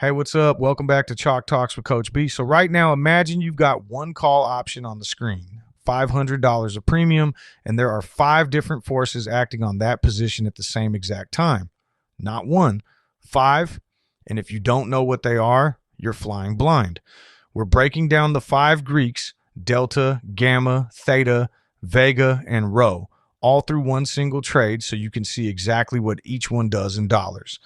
Hey, what's up? Welcome back to Chalk Talks with Coach B. So right now, imagine you've got one call option on the screen, $500 a premium, and there are 5 different forces acting on that position at the same exact time. Not one, 5. And if you don't know what they are, you're flying blind. We're breaking down the 5 Greeks, Delta, Gamma, Theta, Vega, and Rho, all through one single trade so you can see exactly what each one does in dollars.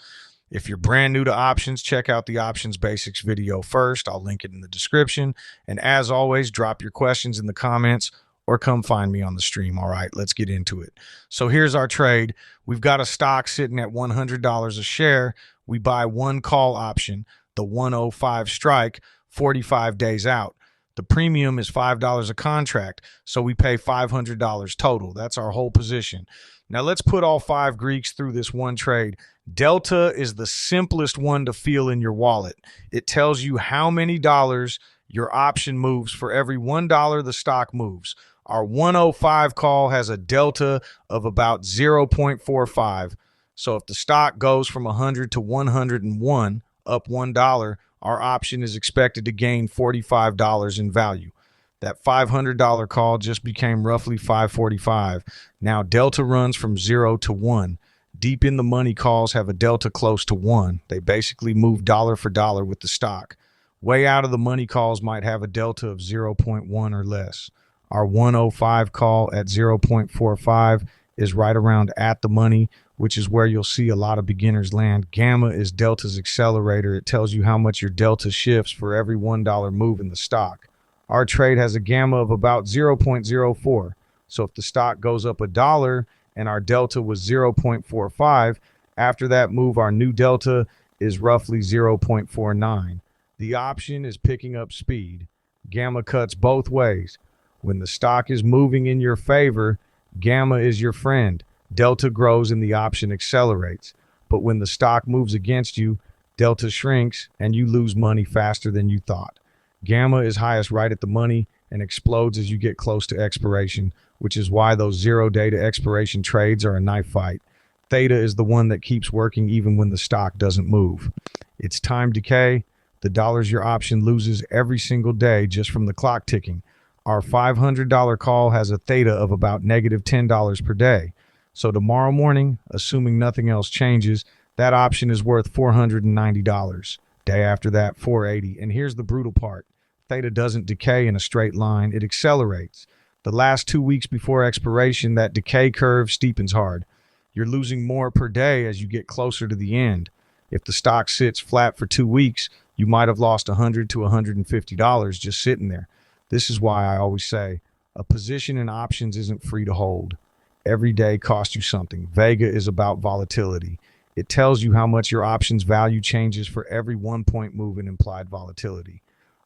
If you're brand new to options, check out the Options Basics video first. I'll link it in the description. And as always, drop your questions in the comments or come find me on the stream. All right, let's get into it. So here's our trade. We've got a stock sitting at $100 a share. We buy one call option, the 105 strike, 45 days out. The premium is $5 a contract, so we pay $500 total. That's our whole position. Now let's put all 5 Greeks through this one trade. Delta is the simplest one to feel in your wallet. It tells you how many dollars your option moves for every $1 the stock moves. Our 105 call has a delta of about 0.45. So if the stock goes from 100 to 101, up $1, our option is expected to gain $45 in value. That $500 call just became roughly $545. Now delta runs from 0 to 1. Deep in the money calls have a delta close to 1. They basically move dollar for dollar with the stock. Way out of the money calls might have a delta of 0.1 or less. Our 105 call at 0.45 is right around at the money, which is where you'll see a lot of beginners land. Gamma is Delta's accelerator. It tells you how much your delta shifts for every $1 move in the stock. Our trade has a gamma of about 0.04. So if the stock goes up $1 and our delta was 0.45, after that move, our new delta is roughly 0.49. The option is picking up speed. Gamma cuts both ways. When the stock is moving in your favor, gamma is your friend. Delta grows and the option accelerates. But when the stock moves against you, delta shrinks and you lose money faster than you thought. Gamma is highest right at the money and explodes as you get close to expiration, which is why those 0 day to expiration trades are a knife fight. Theta is the one that keeps working even when the stock doesn't move. It's time decay, the dollars your option loses every single day just from the clock ticking. Our $500 call has a theta of about negative $10 per day. So tomorrow morning, assuming nothing else changes, that option is worth $490. Day after that, $480. And here's the brutal part. Theta doesn't decay in a straight line, it accelerates. The last 2 weeks before expiration, that decay curve steepens hard. You're losing more per day as you get closer to the end. If the stock sits flat for 2 weeks, you might have lost $100 to $150 just sitting there. This is why I always say, a position in options isn't free to hold. Every day costs you something. Vega is about volatility. It tells you how much your option's value changes for every 1 point move in implied volatility.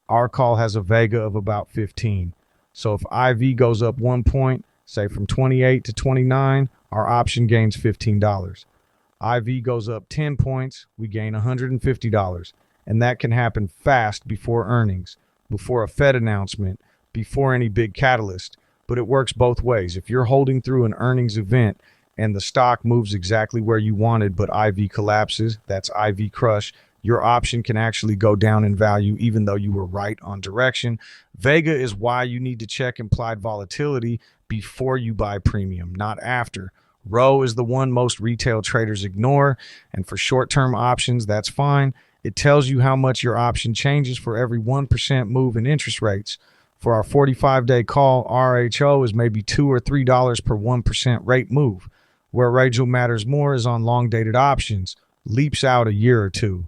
Our call has a Vega of about 15. So if IV goes up 1 point, say from 28 to 29, our option gains $15. IV goes up 10 points, we gain $150. And that can happen fast before earnings, before a Fed announcement, before any big catalyst. But it works both ways. If you're holding through an earnings event and the stock moves exactly where you wanted, but IV collapses, that's IV crush, your option can actually go down in value even though you were right on direction. Vega is why you need to check implied volatility before you buy premium, not after. Rho is the one most retail traders ignore, and for short-term options, that's fine. It tells you how much your option changes for every 1% move in interest rates. For our 45-day call, RHO is maybe $2 or $3 per 1% rate move. Where Rachel matters more is on long-dated options, leaps out a year or two.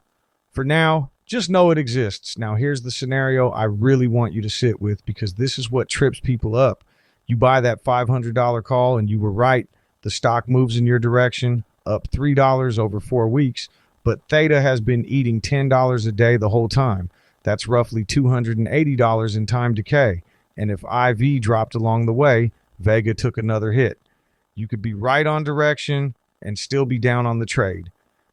For now, just know it exists. Now, here's the scenario I really want you to sit with because this is what trips people up. You buy that $500 call and you were right. The stock moves in your direction, up $3 over 4 weeks, but Theta has been eating $10 a day the whole time. That's roughly $280 in time decay. And if IV dropped along the way, Vega took another hit. You could be right on direction and still be down on the trade.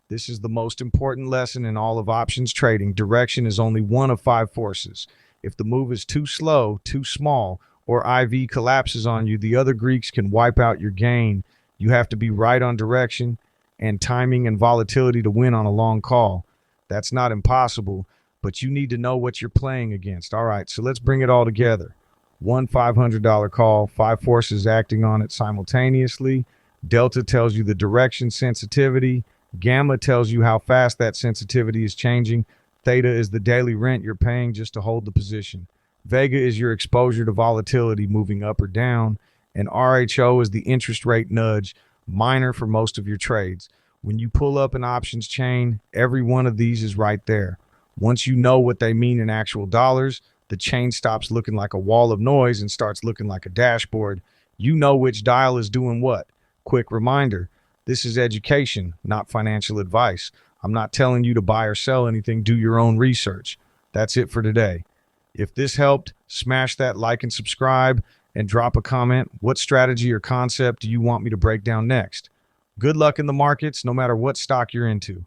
This is the most important lesson in all of options trading. Direction is only one of 5 forces. If the move is too slow, too small, or IV collapses on you, the other Greeks can wipe out your gain. You have to be right on direction and timing and volatility to win on a long call. That's not impossible, but you need to know what you're playing against. All right, so let's bring it all together. One $500 call, 5 forces acting on it simultaneously. Delta tells you the direction sensitivity. Gamma tells you how fast that sensitivity is changing. Theta is the daily rent you're paying just to hold the position. Vega is your exposure to volatility moving up or down. And RHO is the interest rate nudge, minor for most of your trades. When you pull up an options chain, every one of these is right there. Once you know what they mean in actual dollars, the chain stops looking like a wall of noise and starts looking like a dashboard. You know which dial is doing what. Quick reminder, this is education, not financial advice. I'm not telling you to buy or sell anything. Do your own research. That's it for today. If this helped, smash that like and subscribe and drop a comment. What strategy or concept do you want me to break down next? Good luck in the markets, no matter what stock you're into.